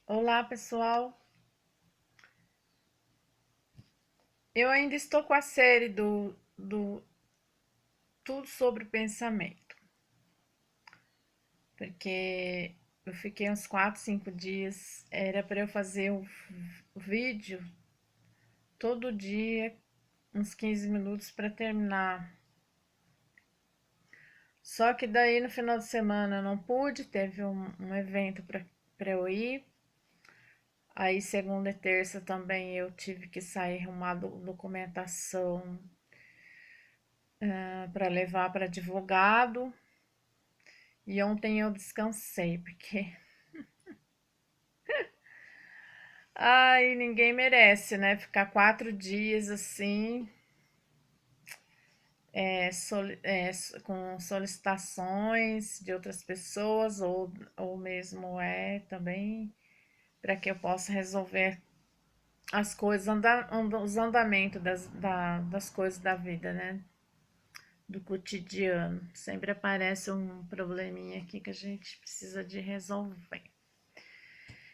Olá, pessoal. Eu ainda estou com a série do Tudo sobre Pensamento, porque eu fiquei uns 4, 5 dias, era para eu fazer um vídeo todo dia, uns 15 minutos para terminar. Só que daí no final de semana eu não pude, teve um evento para eu ir. Aí segunda e terça também eu tive que sair arrumar documentação para levar para advogado. E ontem eu descansei, porque. Ai, ninguém merece, né? Ficar 4 dias assim, com solicitações de outras pessoas, ou mesmo também para que eu possa resolver as coisas, os andamentos das coisas da vida, né? Do cotidiano. Sempre aparece um probleminha aqui que a gente precisa de resolver.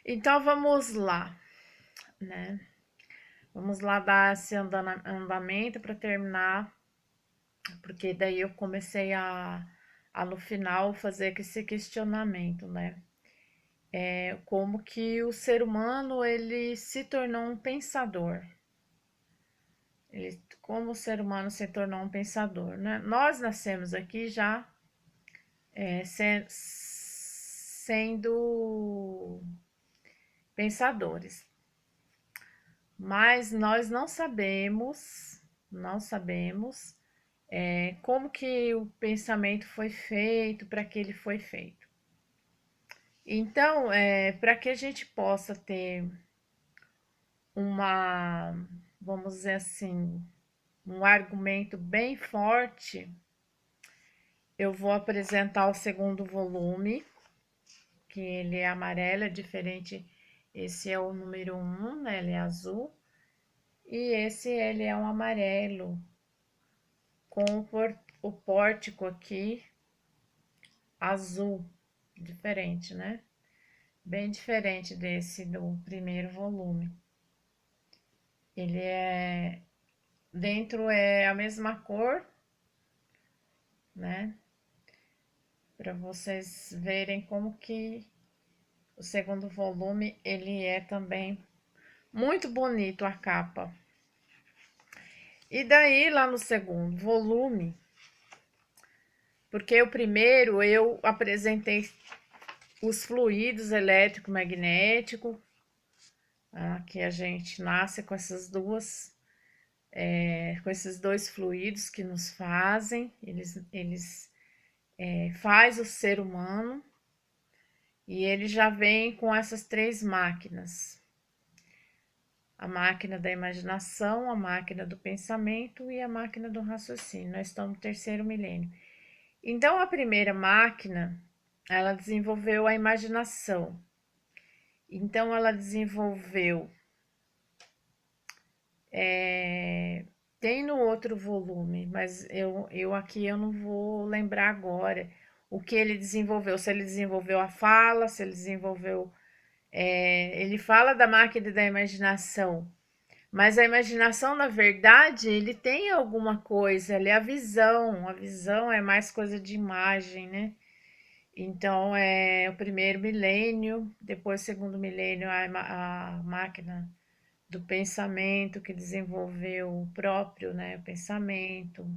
Então vamos lá, né? Vamos lá dar esse andamento para terminar, porque daí eu comecei a no final fazer esse questionamento, né? Como que o ser humano ele se tornou um pensador. Como o ser humano se tornou um pensador, né? Nós nascemos aqui já sendo pensadores, mas nós não sabemos como que o pensamento foi feito, para que ele foi feito. Então, para que a gente possa ter uma, vamos dizer assim, um argumento bem forte, eu vou apresentar o segundo volume, que ele é amarelo, é diferente. Esse é o número 1, né? Ele é azul. E esse ele é um amarelo, com o pórtico aqui azul, diferente, né? Bem diferente desse do primeiro volume. Ele é dentro é a mesma cor, né? Para vocês verem como que o segundo volume ele é também muito bonito a capa. E daí lá no segundo volume, porque o primeiro eu apresentei os fluidos elétrico-magnético, que a gente nasce com com esses dois fluidos que nos fazem, eles faz o ser humano, e ele já vem com essas três máquinas: a máquina da imaginação, a máquina do pensamento e a máquina do raciocínio. Nós estamos no terceiro milênio. Então, a primeira máquina, ela desenvolveu a imaginação. Então, ela desenvolveu. Tem no outro volume, mas eu aqui eu não vou lembrar agora o que ele desenvolveu. Se ele desenvolveu a fala, se ele desenvolveu. Ele fala da máquina da imaginação, mas a imaginação, na verdade, ele tem alguma coisa, ele é a visão. A visão é mais coisa de imagem, né? Então, é o primeiro milênio, depois, segundo milênio, a máquina do pensamento que desenvolveu o próprio, né, pensamento,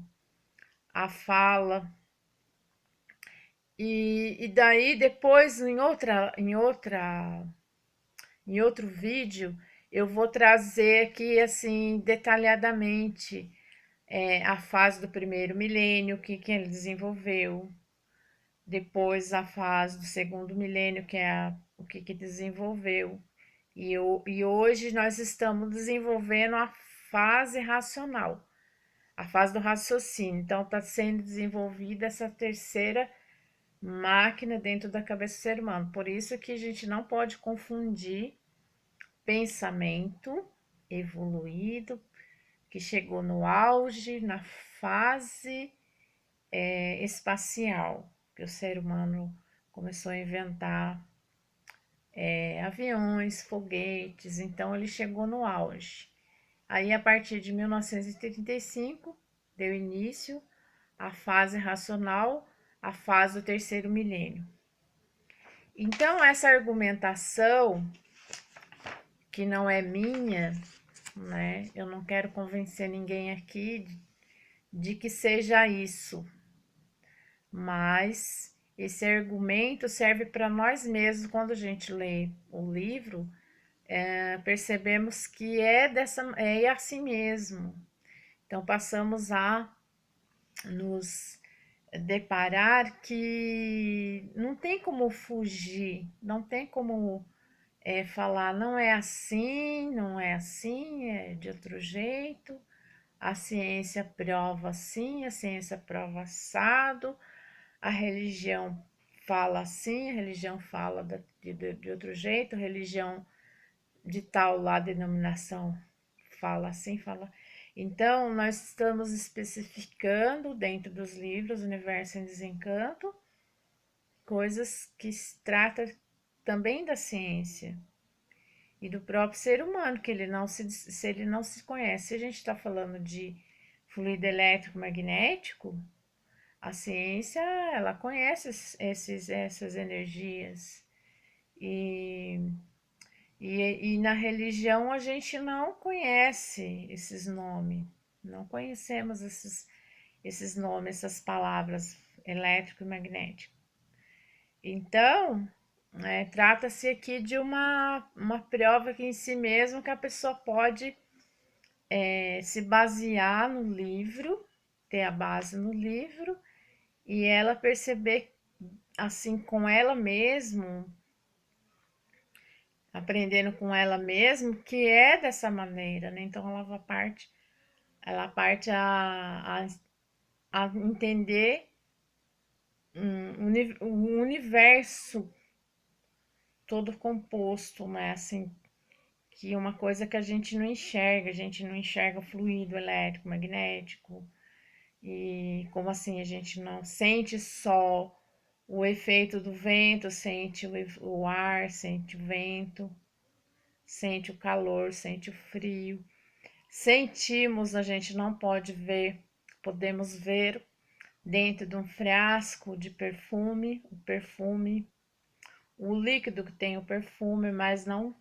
a fala. E daí, depois, em outro vídeo, eu vou trazer aqui, assim, detalhadamente a fase do primeiro milênio, que ele desenvolveu, depois a fase do segundo milênio, que é o que desenvolveu. E hoje nós estamos desenvolvendo a fase racional, a fase do raciocínio. Então, está sendo desenvolvida essa terceira máquina dentro da cabeça do ser humano. Por isso que a gente não pode confundir pensamento evoluído, que chegou no auge, na fase espacial, que o ser humano começou a inventar aviões, foguetes, então ele chegou no auge. Aí, a partir de 1935, deu início à fase racional, a fase do terceiro milênio. Então, essa argumentação, que não é minha, né? Eu não quero convencer ninguém aqui de que seja isso, mas esse argumento serve para nós mesmos quando a gente lê o livro, percebemos que é assim mesmo. Então passamos a nos deparar que não tem como fugir, não tem como falar não é assim, não é assim, é de outro jeito. A ciência prova assim, a ciência prova assado, a religião fala assim, a religião fala de outro jeito, a religião de tal lá, denominação fala assim, fala. Então, nós estamos especificando dentro dos livros Universo em Desencanto coisas que se trata também da ciência e do próprio ser humano, que se ele não se conhece. Se a gente está falando de fluido elétrico magnético, a ciência, ela conhece essas energias. E, e na religião a gente não conhece esses nomes, não conhecemos esses nomes, essas palavras, elétrico e magnético. Então, trata-se aqui de uma prova que em si mesmo que a pessoa pode se basear no livro, ter a base no livro, e ela perceber assim com ela mesma, aprendendo com ela mesma, que é dessa maneira, né? Então ela parte a entender o universo todo composto, né? Assim, que uma coisa que a gente não enxerga fluido elétrico, magnético, e como assim a gente não sente só o efeito do vento, sente o ar, sente o vento, sente o calor, sente o frio. Sentimos, a gente não pode ver, podemos ver dentro de um frasco de perfume, o líquido que tem o perfume, mas não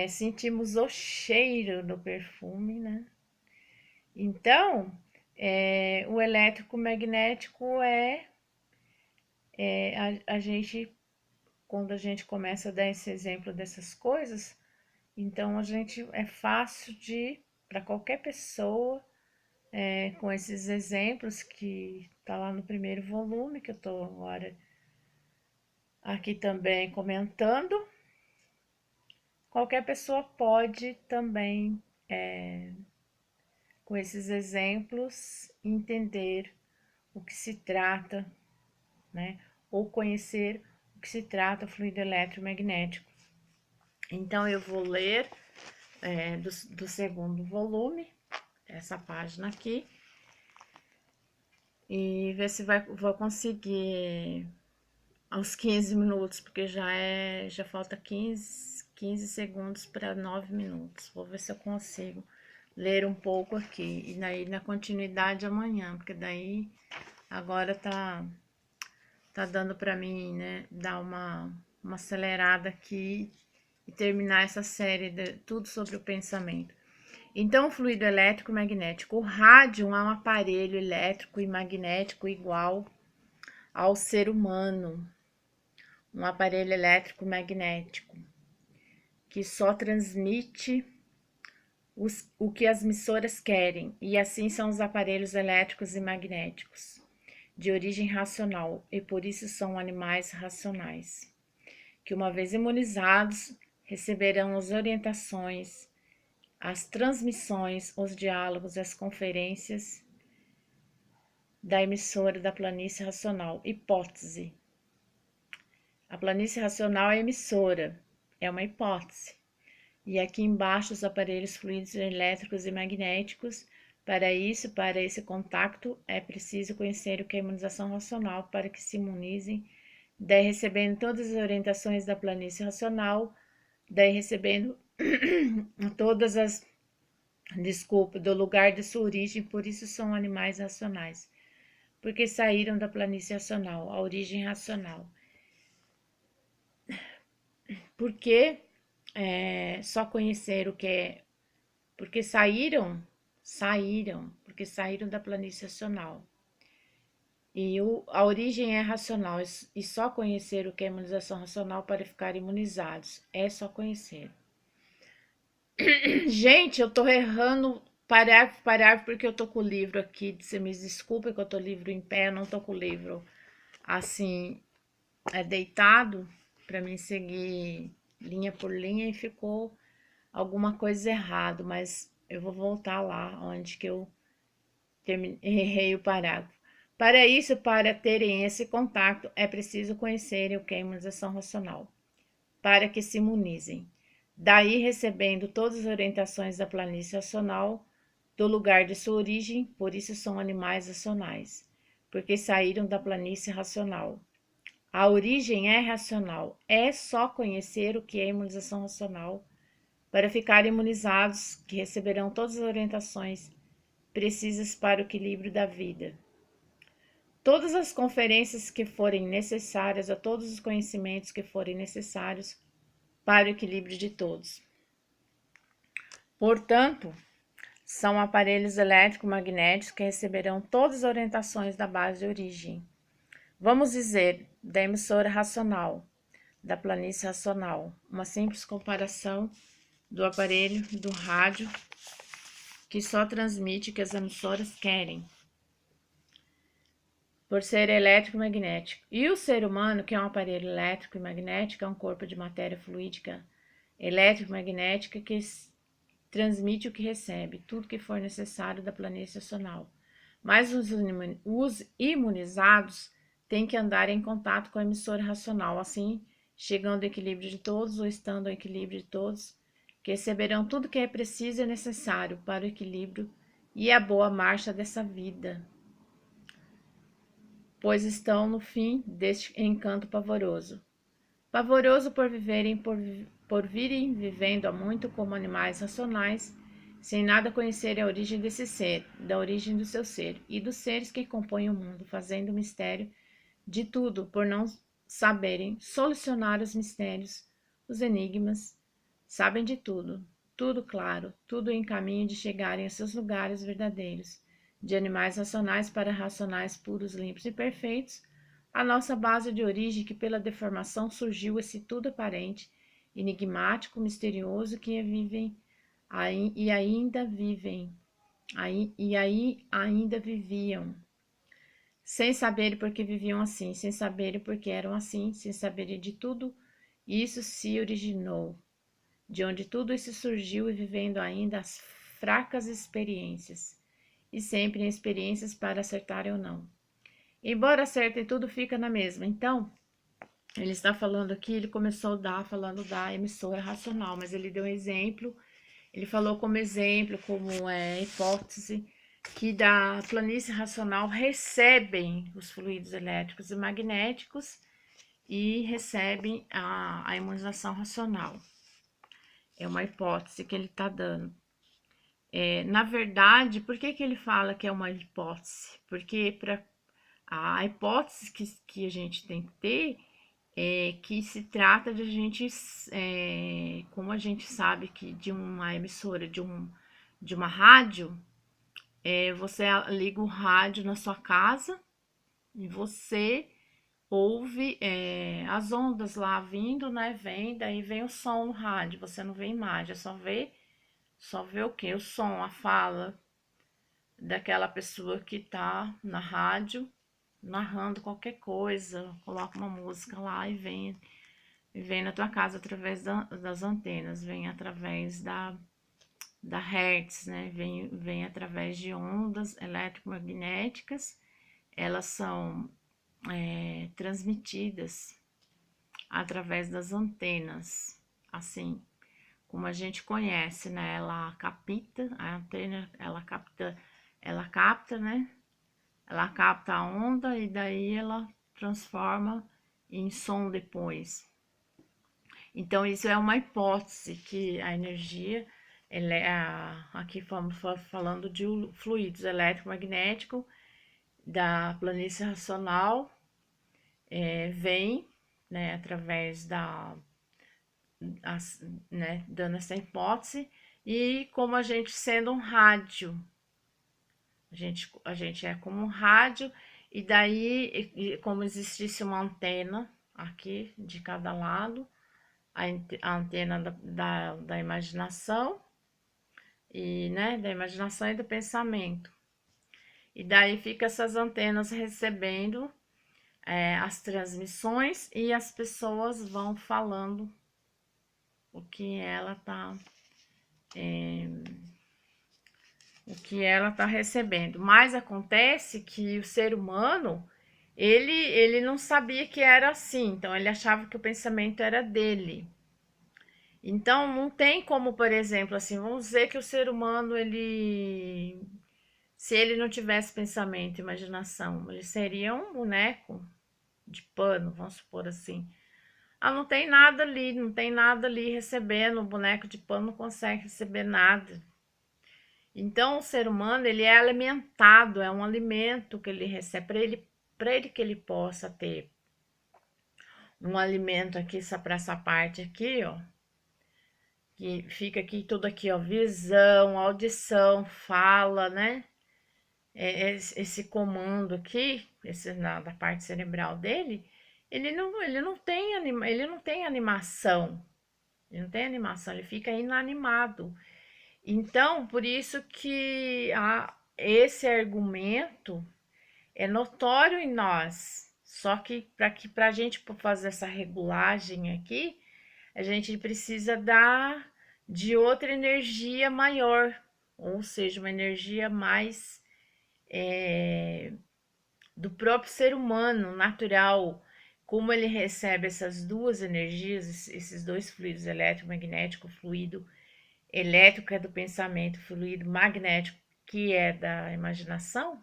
sentimos o cheiro do perfume, né? Então, o elétrico magnético a gente, quando a gente começa a dar esse exemplo dessas coisas, então a gente é fácil para qualquer pessoa, com esses exemplos que tá lá no primeiro volume, que eu tô agora aqui também comentando, qualquer pessoa pode também, com esses exemplos, entender o que se trata, né? Ou conhecer o que se trata o fluido eletromagnético. Então, eu vou ler do segundo volume, essa página aqui, e ver se vou conseguir aos 15 minutos, porque já falta 15 segundos para 9 minutos. Vou ver se eu consigo ler um pouco aqui, e daí na continuidade amanhã, porque daí agora tá dando para mim, né, dar uma acelerada aqui e terminar essa série de tudo sobre o pensamento. Então, o fluido elétrico e magnético. O rádio é um aparelho elétrico e magnético igual ao ser humano. Um aparelho elétrico magnético que só transmite o que as emissoras querem, e assim são os aparelhos elétricos e magnéticos, de origem racional, e por isso são animais racionais, que uma vez imunizados, receberão as orientações, as transmissões, os diálogos, as conferências da emissora da planície racional. Hipótese. A planície racional é emissora, é uma hipótese. E aqui embaixo os aparelhos fluidos elétricos e magnéticos. Para esse contato, é preciso conhecer o que é imunização racional para que se imunizem daí recebendo todas as orientações da planície racional, daí recebendo todas as, desculpa, do lugar de sua origem, por isso são animais racionais, porque saíram da planície racional, a origem racional. Porque só conhecer o que é, porque porque saíram da planície racional. E a origem é racional, e só conhecer o que é imunização racional para ficar imunizados. É só conhecer. Gente, eu tô errando parágrafo, porque eu tô com o livro aqui. Você me desculpa que eu tô livro em pé, eu não tô com o livro assim, deitado, para mim seguir linha por linha e ficou alguma coisa errado, mas eu vou voltar lá onde que eu errei o parágrafo. Para isso, para terem esse contato, é preciso conhecerem o que é imunização racional, para que se imunizem. Daí, recebendo todas as orientações da planície racional, do lugar de sua origem, por isso são animais racionais, porque saíram da planície racional. A origem é racional, é só conhecer o que é imunização racional, para ficarem imunizados, que receberão todas as orientações precisas para o equilíbrio da vida. Todas as conferências que forem necessárias, a todos os conhecimentos que forem necessários para o equilíbrio de todos. Portanto, são aparelhos elétrico-magnéticos que receberão todas as orientações da base de origem. Vamos dizer, da emissora racional, da planície racional, uma simples comparação do aparelho do rádio que só transmite o que as emissoras querem, por ser elétrico e magnético. E o ser humano, que é um aparelho elétrico e magnético, é um corpo de matéria fluídica elétrico-magnética que transmite o que recebe, tudo que for necessário da planície racional. Mas os imunizados têm que andar em contato com a emissora racional, assim, chegando ao equilíbrio de todos ou estando ao equilíbrio de todos, que receberão tudo que é preciso e necessário para o equilíbrio e a boa marcha dessa vida, pois estão no fim deste encanto pavoroso. Pavoroso por viverem, por virem vivendo há muito como animais racionais, sem nada conhecerem a origem desse ser, da origem do seu ser e dos seres que compõem o mundo, fazendo o mistério de tudo, por não saberem solucionar os mistérios, os enigmas, sabem de tudo, tudo claro, tudo em caminho de chegarem a seus lugares verdadeiros, de animais racionais para racionais puros, limpos e perfeitos, a nossa base de origem que pela deformação surgiu esse tudo aparente, enigmático, misterioso que vivem e ainda vivem, e aí ainda viviam, sem saber por que viviam assim, sem saber por que eram assim, sem saber de tudo isso se originou, de onde tudo isso surgiu e vivendo ainda as fracas experiências, e sempre em experiências para acertar ou não. Embora acertem, tudo fica na mesma. Então, ele está falando aqui, ele começou falando da emissora racional, mas ele deu um exemplo, ele falou como exemplo, como hipótese, que da planície racional recebem os fluidos elétricos e magnéticos e recebem a imunização racional. É uma hipótese que ele está dando. Na verdade, por que ele fala que é uma hipótese? Porque a hipótese que a gente tem que ter é que se trata de a gente, como a gente sabe que de uma emissora, de uma rádio, você liga o rádio na sua casa e você ouve as ondas lá vindo, né? Daí vem o som no rádio, você não vê imagem, só vê o quê? O som, a fala daquela pessoa que tá na rádio narrando qualquer coisa, coloca uma música lá e vem na tua casa através das antenas, vem através da Hertz, né? Vem através de ondas eletromagnéticas, elas são transmitidas através das antenas, assim como a gente conhece, né? Ela capta, a antena, ela capta, né? Ela capta a onda e daí ela transforma em som depois. Então, isso é uma hipótese que a energia, aqui estamos falando de fluidos eletromagnéticos da planície racional, vem, né, através né, dando essa hipótese, e como a gente sendo um rádio, a gente é como um rádio, e daí, como existisse uma antena aqui de cada lado, a antena da imaginação, e, né, da imaginação e do pensamento. E daí fica essas antenas recebendo as transmissões e as pessoas vão falando o que ela tá recebendo. Mas acontece que o ser humano ele não sabia que era assim, então ele achava que o pensamento era dele. Então não tem como, por exemplo, assim, vamos dizer que o ser humano se ele não tivesse pensamento, imaginação, ele seria um boneco de pano, vamos supor assim. Ah, não tem nada ali, não tem nada ali recebendo, o boneco de pano não consegue receber nada. Então, o ser humano, ele é alimentado, é um alimento que ele recebe, para ele que ele possa ter um alimento aqui, para essa parte aqui, ó, que fica aqui, tudo aqui, ó, visão, audição, fala, né? Esse comando aqui, da parte cerebral dele, ele não tem ele não tem animação. Ele não tem animação, ele fica inanimado. Então, por isso que esse argumento é notório em nós. Só que para a gente fazer essa regulagem aqui, a gente precisa de outra energia maior, ou seja, uma energia mais do próprio ser humano, natural, como ele recebe essas duas energias, esses dois fluidos, eletromagnético, fluido elétrico é do pensamento, fluido magnético, que é da imaginação,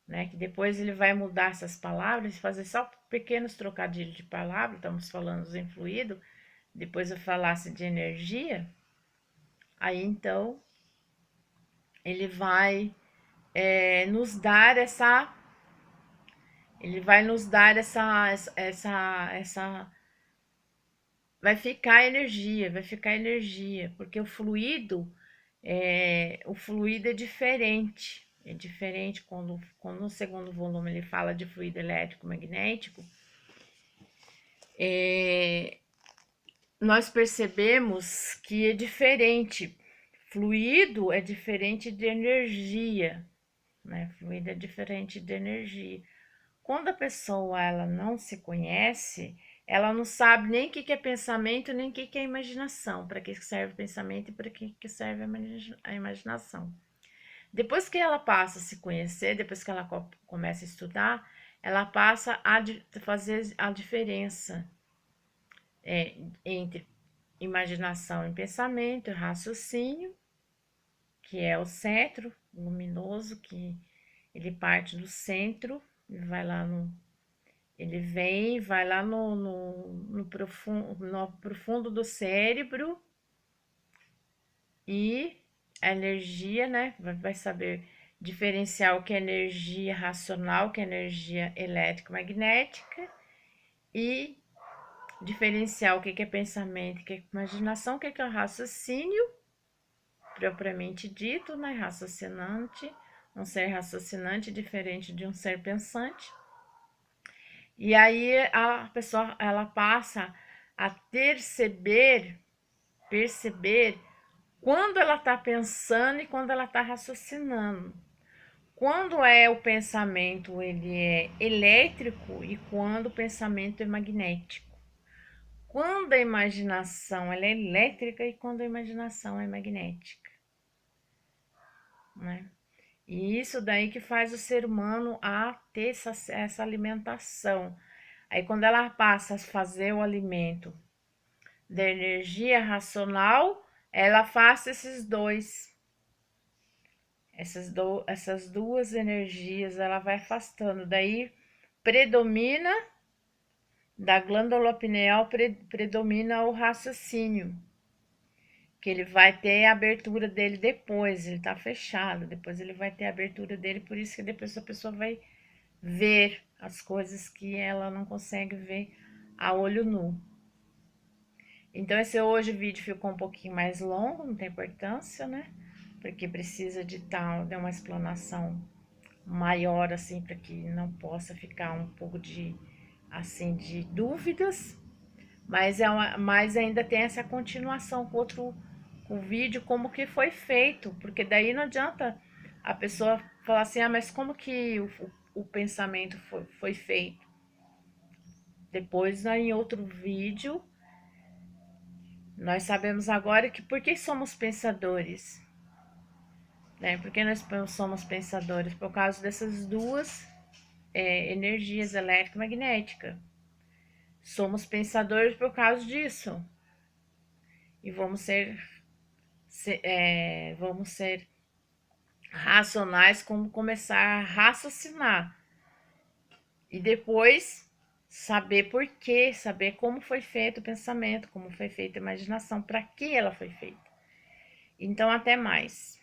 né? Que depois ele vai mudar essas palavras, fazer só pequenos trocadilhos de palavras, estamos falando em fluido, depois eu falasse de energia, aí então ele vai nos dar essa vai ficar energia, porque o fluido é diferente quando no segundo volume ele fala de fluido elétrico magnético, nós percebemos que é diferente, fluido é diferente de energia, né? Fluido é diferente de energia. Quando a pessoa ela não se conhece, ela não sabe nem o que é pensamento, nem o que é imaginação, para que serve o pensamento e para que serve a imaginação. Depois que ela passa a se conhecer, depois que ela começa a estudar, ela passa a fazer a diferença entre imaginação e pensamento, raciocínio, que é o centro luminoso, que ele parte do centro e vai lá vai lá no profundo do cérebro, e a energia, né? Vai saber diferenciar o que é energia racional, o que é energia elétrico-magnética, e diferenciar o que é pensamento, o que é imaginação, o que é raciocínio, propriamente dito, né? Raciocinante, um ser raciocinante diferente de um ser pensante. E aí a pessoa ela passa a perceber quando ela está pensando e quando ela está raciocinando. Quando é o pensamento ele é elétrico e quando o pensamento é magnético. Quando a imaginação ela é elétrica e quando a imaginação é magnética, né? E isso daí que faz o ser humano a ter essa alimentação. Aí quando ela passa a fazer o alimento da energia racional, ela afasta essas duas energias, ela vai afastando. Daí predomina da glândula pineal predomina o raciocínio, que ele vai ter a abertura dele depois, ele tá fechado, depois ele vai ter a abertura dele, por isso que depois a pessoa vai ver as coisas que ela não consegue ver a olho nu. Então esse hoje o vídeo ficou um pouquinho mais longo, não tem importância, né? Porque precisa de uma explanação maior assim para que não possa ficar um pouco de assim de dúvidas, mas ainda tem essa continuação com outro com o vídeo como que foi feito, porque daí não adianta a pessoa falar assim, ah, mas como que o pensamento foi feito? Depois, em outro vídeo, nós sabemos agora que por que somos pensadores, né? Por que nós somos pensadores? Por causa dessas duas energias elétrica e magnética. Somos pensadores por causa disso. E vamos ser racionais como começar a raciocinar. E depois saber por quê, saber como foi feito o pensamento, como foi feita a imaginação, para que ela foi feita. Então, até mais.